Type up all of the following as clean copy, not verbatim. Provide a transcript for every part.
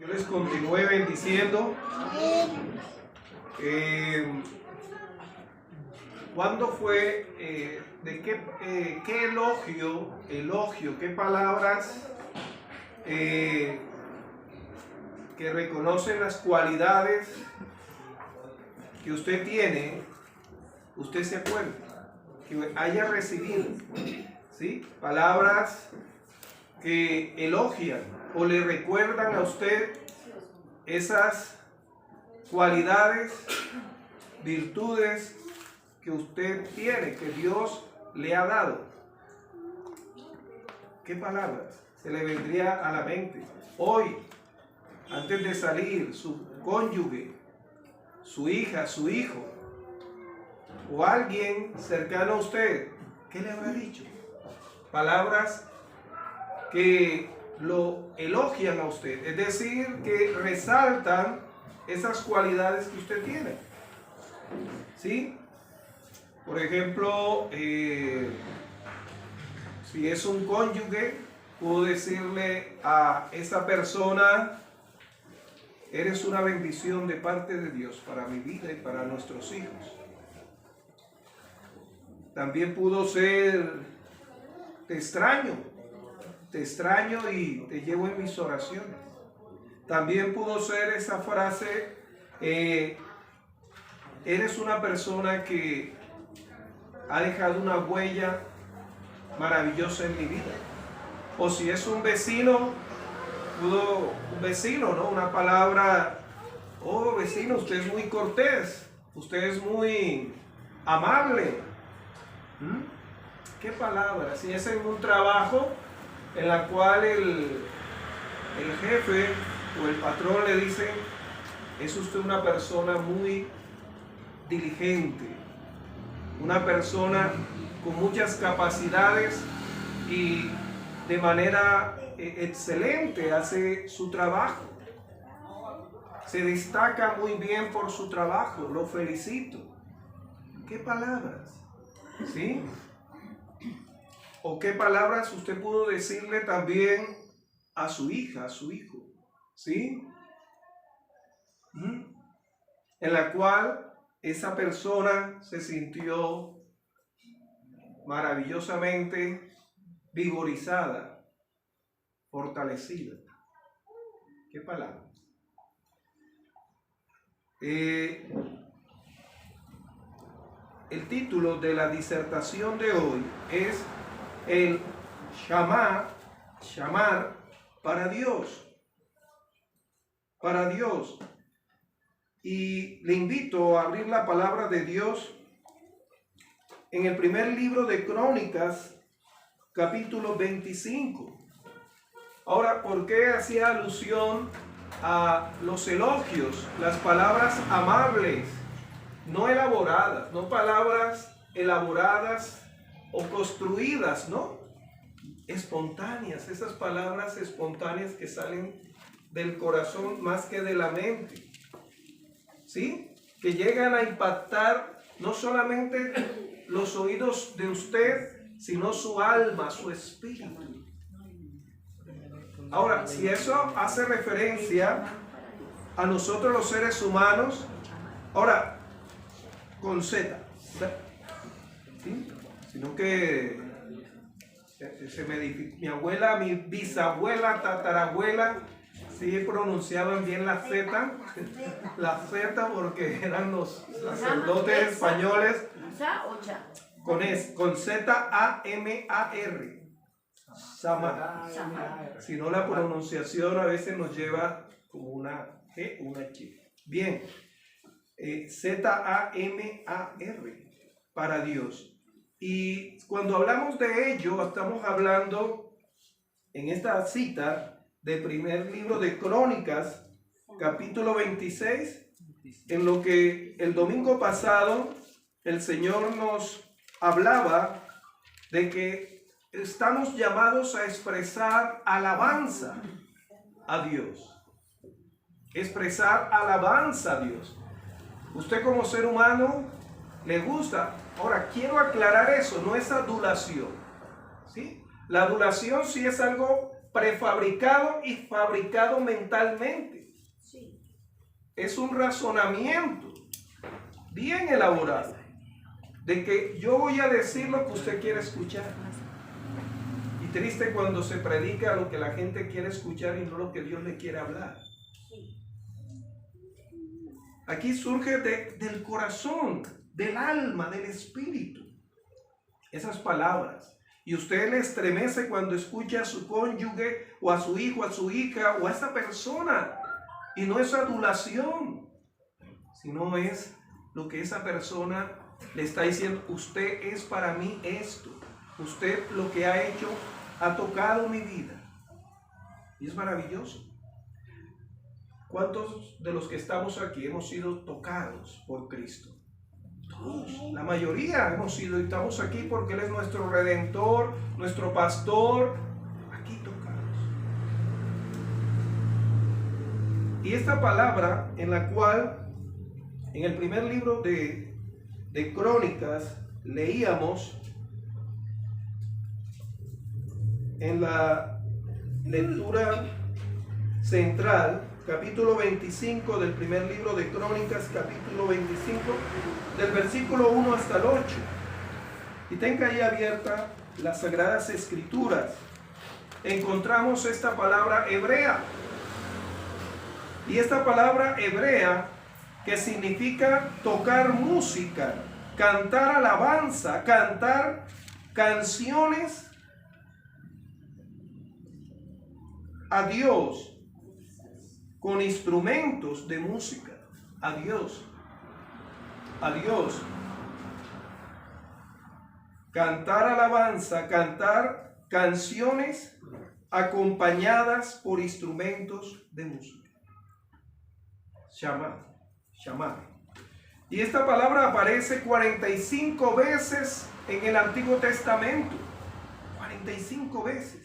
Yo les continúe bendiciendo. ¿Cuándo fue, de qué elogio, qué palabras que reconocen las cualidades que usted tiene, usted se acuerda, que haya recibido, ¿sí? Palabras que elogian o le recuerdan a usted esas cualidades, virtudes que usted tiene, que Dios le ha dado. ¿Qué palabras se le vendría a la mente? Hoy, antes de salir, su cónyuge, su hija, su hijo, o alguien cercano a usted, ¿qué le habrá dicho? Palabras que lo elogian a usted, es decir, que resaltan esas cualidades que usted tiene. ¿Sí? Por ejemplo, si es un cónyuge, puedo decirle a esa persona: eres una bendición de parte de Dios para mi vida y para nuestros hijos. También pudo ser: te extraño y te llevo en mis oraciones. También pudo ser esa frase: eres una persona que ha dejado una huella maravillosa en mi vida. O si es un vecino, ¿no? Una palabra: oh vecino, usted es muy cortés, usted es muy amable. ¿Qué palabra? Si es en un trabajo en la cual el jefe o el patrón le dice: es usted una persona muy diligente, una persona con muchas capacidades y de manera excelente hace su trabajo, se destaca muy bien por su trabajo, lo felicito. ¿Qué palabras? ¿Sí? ¿O qué palabras usted pudo decirle también a su hija, a su hijo? ¿Sí? En la cual esa persona se sintió maravillosamente vigorizada, fortalecida. ¿Qué palabra? El título de la disertación de hoy es el llamar para Dios. Para Dios. Y le invito a abrir la palabra de Dios en el primer libro de Crónicas, capítulo 25. Ahora, ¿por qué hacía alusión a los elogios, las palabras amables, no elaboradas, no palabras elaboradas o construidas, ¿no? Espontáneas, esas palabras espontáneas que salen del corazón más que de la mente, ¿sí? Que llegan a impactar no solamente los oídos de usted, sino su alma, su espíritu. Ahora, si eso hace referencia a nosotros los seres humanos, ahora, con Z, ¿sí? Sino que mi abuela, mi bisabuela, tatarabuela, sí pronunciaban bien la Z, porque eran los sacerdotes españoles, con Z-A-M-A-R. Samar. Si no, la pronunciación a veces nos lleva como una G, una H. Bien, Z-A-M-A-R, para Dios. Y cuando hablamos de ello, estamos hablando en esta cita del primer libro de Crónicas, capítulo 26, en lo que el domingo pasado el Señor nos hablaba de que estamos llamados a expresar alabanza a Dios. Expresar alabanza a Dios. Usted como ser humano le gusta. Ahora, quiero aclarar eso, no es adulación, ¿sí? La adulación sí es algo prefabricado y fabricado mentalmente. Es un razonamiento bien elaborado de que yo voy a decir lo que usted quiere escuchar. Y triste cuando se predica lo que la gente quiere escuchar y no lo que Dios le quiere hablar. Aquí surge del corazón, del alma, del espíritu, esas palabras. Y usted le estremece cuando escucha a su cónyuge o a su hijo, a su hija o a esa persona. Y no es adulación, sino es lo que esa persona le está diciendo. Usted es para mí esto. Usted lo que ha hecho ha tocado mi vida. Y es maravilloso. ¿Cuántos de los que estamos aquí hemos sido tocados por Cristo? Todos, la mayoría hemos sido y estamos aquí porque Él es nuestro Redentor, nuestro Pastor, aquí tocados. Y esta palabra en la cual en el primer libro de Crónicas leíamos en la lectura central, capítulo 25 del primer libro de Crónicas, capítulo 25, del versículo 1 hasta el 8. Y tenga ahí abierta las Sagradas Escrituras. Encontramos esta palabra hebrea. Y esta palabra hebrea que significa tocar música, cantar alabanza, cantar canciones a Dios con instrumentos de música, a Dios, cantar alabanza, cantar canciones acompañadas por instrumentos de música. Shamar. Y esta palabra aparece 45 veces en el Antiguo Testamento. 45 veces.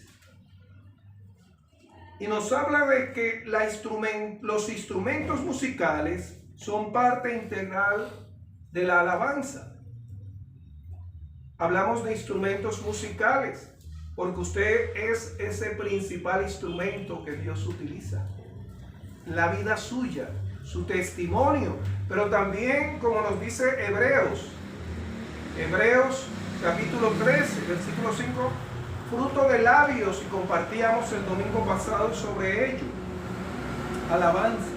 Y nos habla de que los instrumentos musicales son parte integral de la alabanza. Hablamos de instrumentos musicales porque usted es ese principal instrumento que Dios utiliza. La vida suya, su testimonio, pero también, como nos dice Hebreos capítulo 13, versículo 5, fruto de labios, y compartíamos el domingo pasado sobre ello. Alabanza.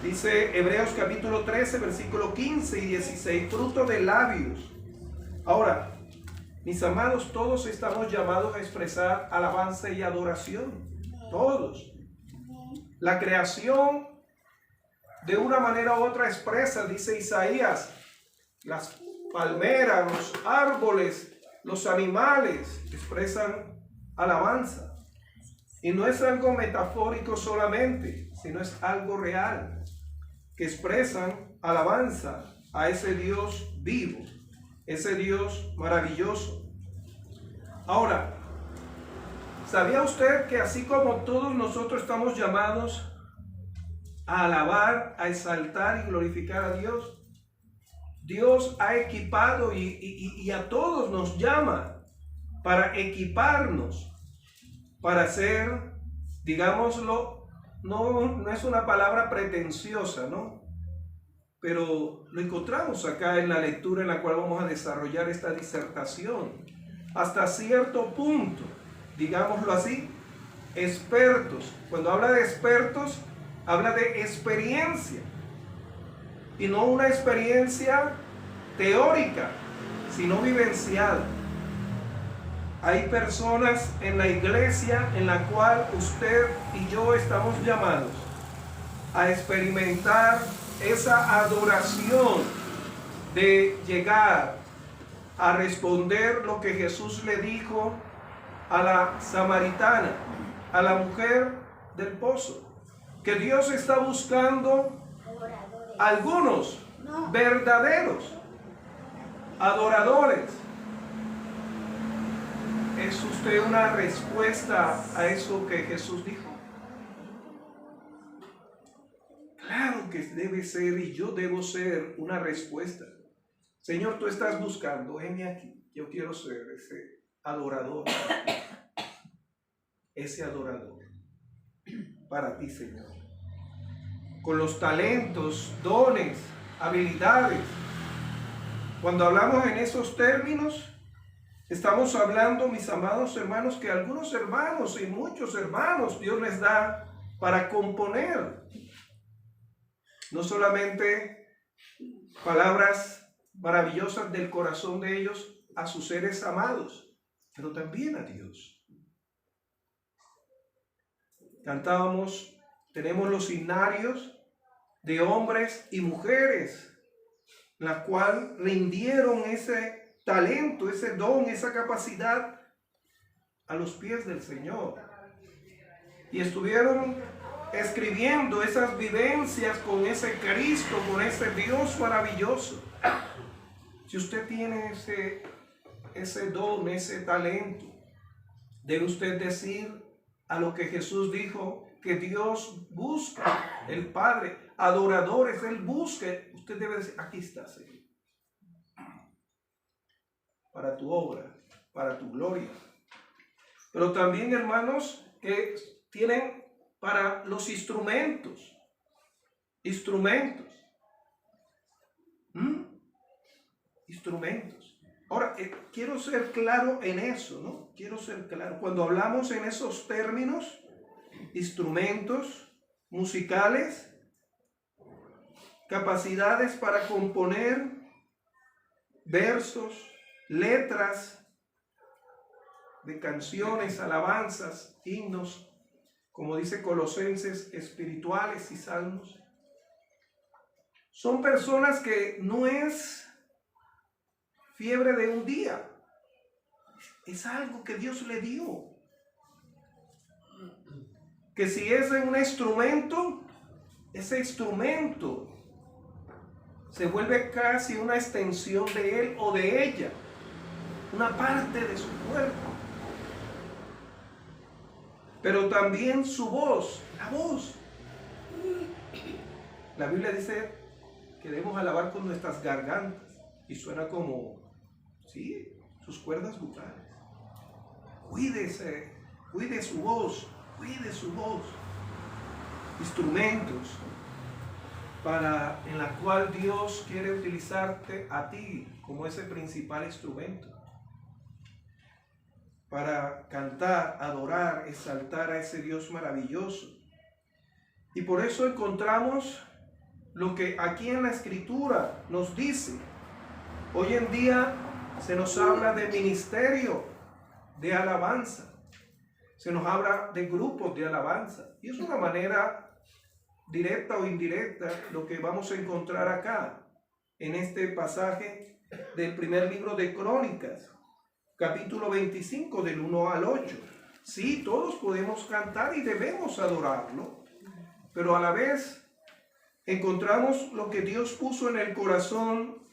Dice Hebreos capítulo 13, versículo 15 y 16, fruto de labios. Ahora, mis amados, todos estamos llamados a expresar alabanza y adoración. Todos. La creación de una manera u otra expresa, dice Isaías, las palmeras, los árboles, los animales expresan alabanza. Y no es algo metafórico solamente, sino es algo real, que expresan alabanza a ese Dios vivo, ese Dios maravilloso. Ahora, ¿sabía usted que así como todos nosotros estamos llamados a alabar, a exaltar y glorificar a Dios? Dios ha equipado y a todos nos llama para equiparnos, para ser, digámoslo, no es una palabra pretenciosa, ¿no? Pero lo encontramos acá en la lectura en la cual vamos a desarrollar esta disertación. Hasta cierto punto, digámoslo así, expertos. Cuando habla de expertos, habla de experiencia. Y no una experiencia teórica, sino vivencial. Hay personas en la iglesia en la cual usted y yo estamos llamados a experimentar esa adoración de llegar a responder lo que Jesús le dijo a la samaritana, a la mujer del pozo, que Dios está buscando algunos verdaderos adoradores. ¿Es usted una respuesta a eso que Jesús dijo? Claro que debe ser, y yo debo ser una respuesta. Señor, tú estás buscando, heme aquí. Yo quiero ser ese adorador. ese adorador para ti, Señor. Con los talentos, dones, habilidades. Cuando hablamos en esos términos, estamos hablando, mis amados hermanos, que algunos hermanos y muchos hermanos Dios les da para componer. No solamente palabras maravillosas del corazón de ellos a sus seres amados, pero también a Dios. Cantábamos, tenemos los himnarios de hombres y mujeres, la cual rindieron ese talento, ese don, esa capacidad a los pies del Señor. Y estuvieron escribiendo esas vivencias con ese Cristo, con ese Dios maravilloso. Si usted tiene ese don, ese talento, debe usted decir a lo que Jesús dijo, que Dios busca, el Padre, adoradores, Él busca. Usted debe decir, aquí está, Señor, para tu obra, para tu gloria. Pero también, hermanos, que tienen para los instrumentos. Instrumentos. Ahora, quiero ser claro en eso, ¿no? Quiero ser claro. Cuando hablamos en esos términos, instrumentos musicales, capacidades para componer versos, letras de canciones, alabanzas, himnos, como dice Colosenses, espirituales y salmos. Son personas que no es fiebre de un día, es algo que Dios le dio. Que si es un instrumento, ese instrumento se vuelve casi una extensión de él o de ella, una parte de su cuerpo. Pero también su voz, la voz. La Biblia dice que debemos alabar con nuestras gargantas y suena como, sí, sus cuerdas vocales. Cuídese, cuide su voz, cuide su voz. Instrumentos en la cual Dios quiere utilizarte a ti como ese principal instrumento para cantar, adorar, exaltar a ese Dios maravilloso. Y por eso encontramos lo que aquí en la Escritura nos dice. Hoy en día se nos habla de ministerio de alabanza, se nos habla de grupos de alabanza, y es una manera directa o indirecta lo que vamos a encontrar acá en este pasaje del primer libro de Crónicas, capítulo 25, del 1 al 8. Sí, todos podemos cantar y debemos adorarlo, pero a la vez encontramos lo que Dios puso en el corazón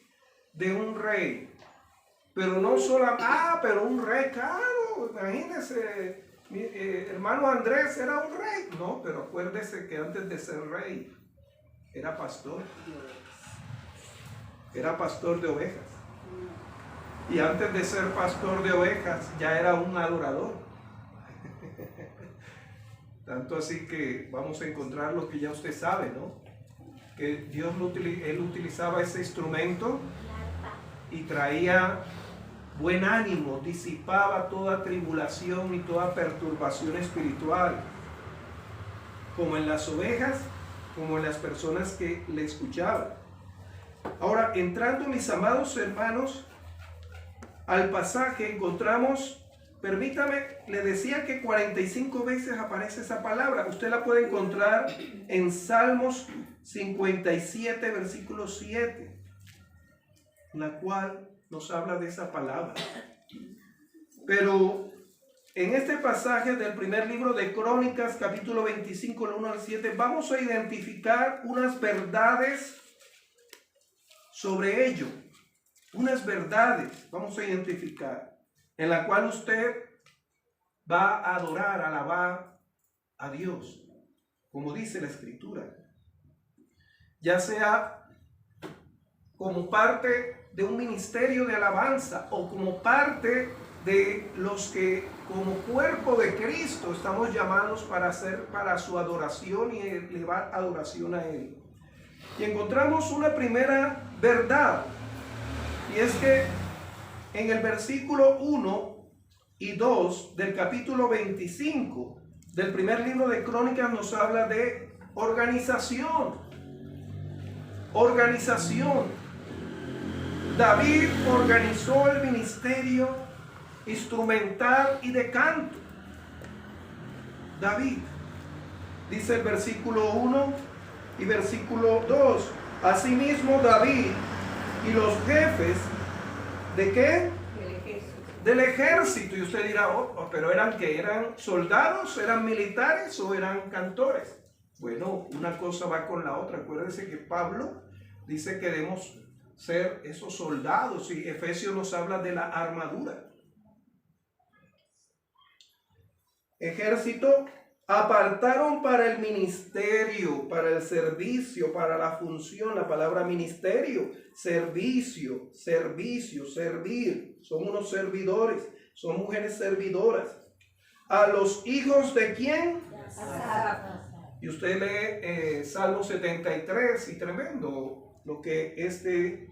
de un rey. Pero no solo, pero un rey, claro, imagínese, mi hermano Andrés era un rey. No, pero acuérdese que antes de ser rey, era pastor. Era pastor de ovejas. Y antes de ser pastor de ovejas, ya era un adorador. Tanto así que vamos a encontrar lo que ya usted sabe, ¿no? Que Dios él utilizaba ese instrumento y traía buen ánimo, disipaba toda tribulación y toda perturbación espiritual, como en las ovejas, como en las personas que le escuchaban. Ahora, entrando, mis amados hermanos, al pasaje encontramos, permítame, le decía que 45 veces aparece esa palabra. Usted la puede encontrar en Salmos 57, versículo 7, la cual nos habla de esa palabra. Pero en este pasaje del primer libro de Crónicas, capítulo 25, del 1 al 7, vamos a identificar unas verdades sobre ello. Unas verdades vamos a identificar, en la cual usted va a adorar, alabar a Dios, como dice la Escritura, ya sea como parte de un ministerio de alabanza o como parte de los que como cuerpo de Cristo, estamos llamados para hacer para su adoración y elevar adoración a Él. Y encontramos una primera verdad, y es que en el versículo 1 y 2 del capítulo 25 del primer libro de Crónicas nos habla de organización. Organización. David organizó el ministerio instrumental y de canto. David, dice el versículo 1 y versículo 2. Asimismo David y los jefes, ¿de qué? Del ejército. Y usted dirá, pero ¿eran qué? ¿Eran soldados? ¿Eran militares o eran cantores? Bueno, una cosa va con la otra. Acuérdese que Pablo dice que debemos ser esos soldados, y Efesios nos habla de la armadura. Ejército apartaron para el ministerio, para el servicio, para la función. La palabra ministerio, servicio, servir. Son unos servidores, son mujeres servidoras. ¿A los hijos de quién? Y usted lee Salmo 73 y tremendo lo que este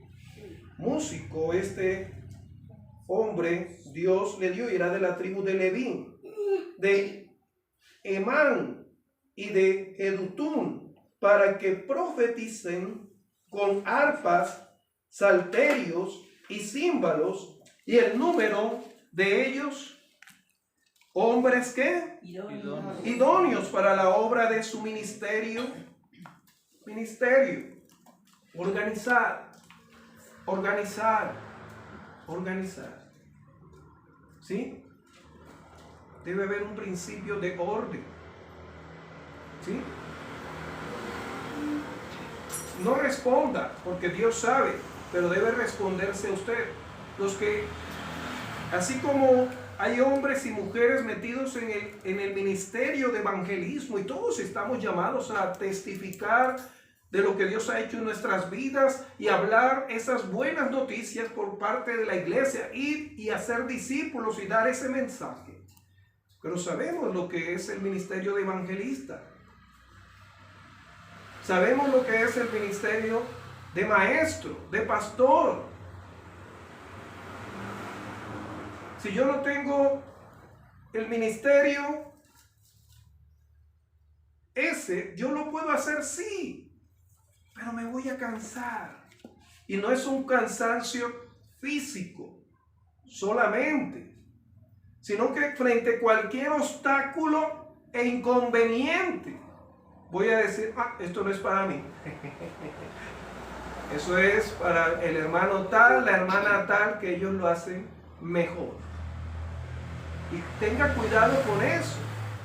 músico, este hombre, Dios le dio, y era de la tribu de Leví, de Emán y de Edutún, para que profeticen con arpas, salterios y címbalos, y el número de ellos, hombres que idóneos para la obra de su ministerio. Organizar. ¿Sí? Debe haber un principio de orden. ¿Sí? No responda, porque Dios sabe, pero debe responderse a usted. Los que, así como hay hombres y mujeres metidos en el ministerio de evangelismo, y todos estamos llamados a testificar de lo que Dios ha hecho en nuestras vidas y hablar esas buenas noticias por parte de la iglesia, ir y hacer discípulos y dar ese mensaje. Pero sabemos lo que es el ministerio de evangelista. Sabemos lo que es el ministerio de maestro, de pastor. Si yo no tengo el ministerio ese, yo lo puedo hacer, sí, pero me voy a cansar. Y no es un cansancio físico solamente, sino que frente a cualquier obstáculo e inconveniente, voy a decir, esto no es para mí. Eso es para el hermano tal, la hermana tal, que ellos lo hacen mejor. Y tenga cuidado con eso,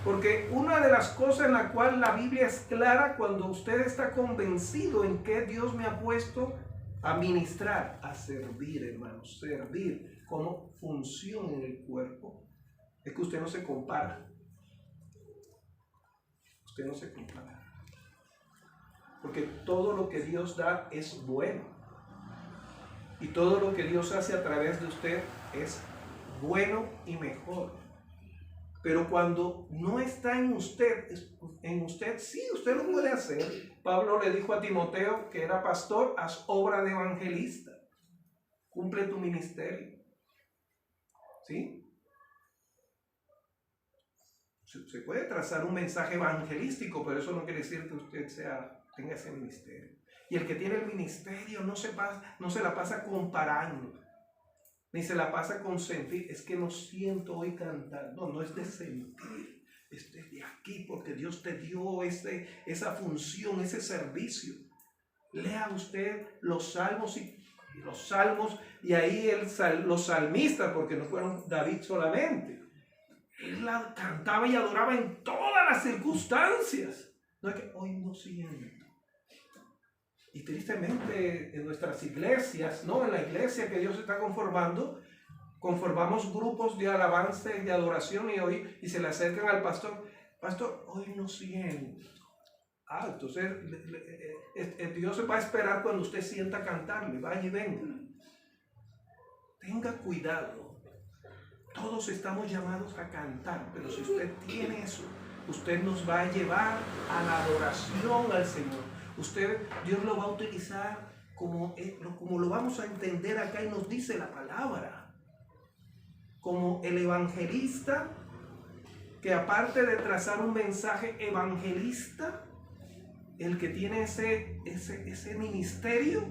porque una de las cosas en la cual la Biblia es clara, cuando usted está convencido en que Dios me ha puesto a ministrar, a servir, hermanos, servir como función en el cuerpo, es que usted no se compara. Usted no se compara. Porque todo lo que Dios da es bueno. Y todo lo que Dios hace a través de usted es bueno y mejor. Pero cuando no está en usted sí, usted lo puede hacer. Pablo le dijo a Timoteo, que era pastor, haz obra de evangelista. Cumple tu ministerio. ¿Sí? Se puede trazar un mensaje evangelístico, pero eso no quiere decir que usted tenga ese ministerio. Y el que tiene el ministerio no se la pasa comparando, ni se la pasa con sentir. Es que no siento hoy cantar. No es de sentir, es de aquí, porque Dios te dio esa función, ese servicio. Lea usted los salmos y ahí los salmistas, porque no fueron David solamente. Él la cantaba y adoraba en todas las circunstancias. No es que hoy no siento. Y tristemente en nuestras iglesias, en la iglesia que Dios está conformamos grupos de alabanza y de adoración, y se le acercan al pastor. Pastor, hoy no siento. Entonces Dios se va a esperar cuando usted sienta cantarle. Vaya y venga. Tenga cuidado. Todos estamos llamados a cantar, pero si usted tiene eso, usted nos va a llevar a la adoración al Señor. Dios lo va a utilizar como lo vamos a entender acá y nos dice la palabra. Como el evangelista, que aparte de trazar un mensaje evangelista, el que tiene ese ministerio,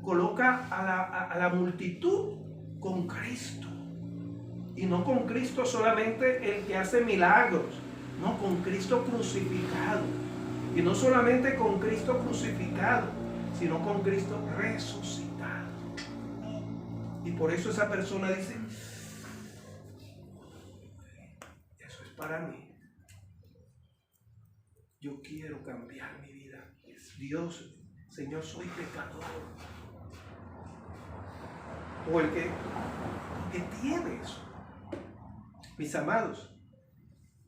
coloca a la multitud con Cristo. Y no con Cristo solamente el que hace milagros, no, con Cristo crucificado. Y no solamente con Cristo crucificado, sino con Cristo resucitado. Y por eso esa persona dice, eso es para mí. Yo quiero cambiar mi vida. Dios, Señor, soy pecador. O el que tiene eso. Mis amados,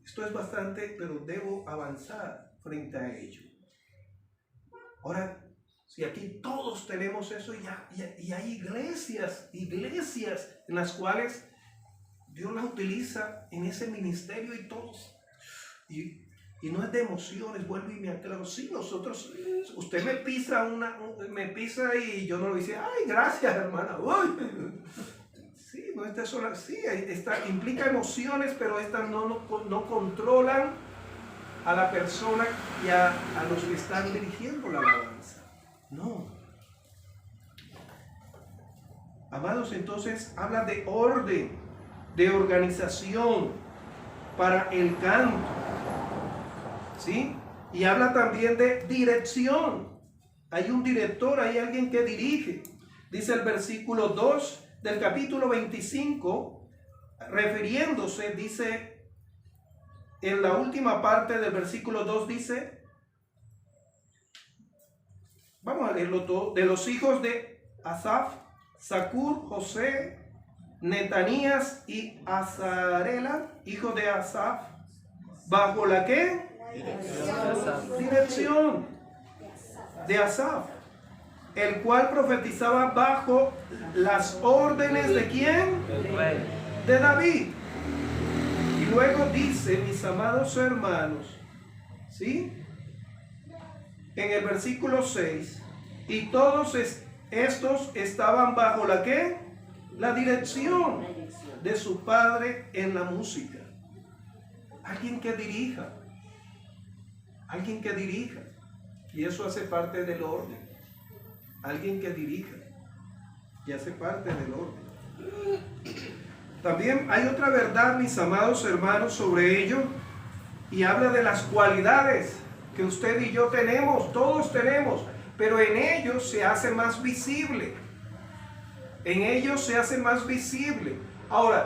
esto es bastante, pero debo avanzar frente a ello. Ahora, si aquí todos tenemos eso, y hay iglesias en las cuales Dios las utiliza en ese ministerio y todos. Y no es de emociones, vuelvo y me aclaro. Sí, nosotros, usted me pisa y yo no lo dice, ay, gracias, hermana. Uy. Sí, no está sola, sí, implica emociones, pero estas no controlan a la persona y a los que están dirigiendo la alabanza. No. Amados, entonces habla de orden, de organización para el canto. ¿Sí? Y habla también de dirección. Hay un director, hay alguien que dirige. Dice el versículo 2 del capítulo 25, refiriéndose, dice, en la última parte del versículo 2 dice, vamos a leerlo todo, de los hijos de Asaf, Zacur, José, Netanías y Azarela, hijo de Asaf, bajo la ¿qué? Dirección de Asaf, el cual profetizaba bajo las órdenes de ¿quién? De David. Y luego dice, mis amados hermanos, ¿sí? En el versículo 6, y todos estos estaban bajo la ¿qué? La dirección de su padre en la música. Alguien que dirija. Alguien que dirija. Y eso hace parte del orden. Alguien que dirija. Y hace parte del orden. También hay otra verdad, mis amados hermanos, sobre ello. Y habla de las cualidades que usted y yo tenemos. Todos tenemos. Pero en ellos se hace más visible. En ellos se hace más visible. Ahora,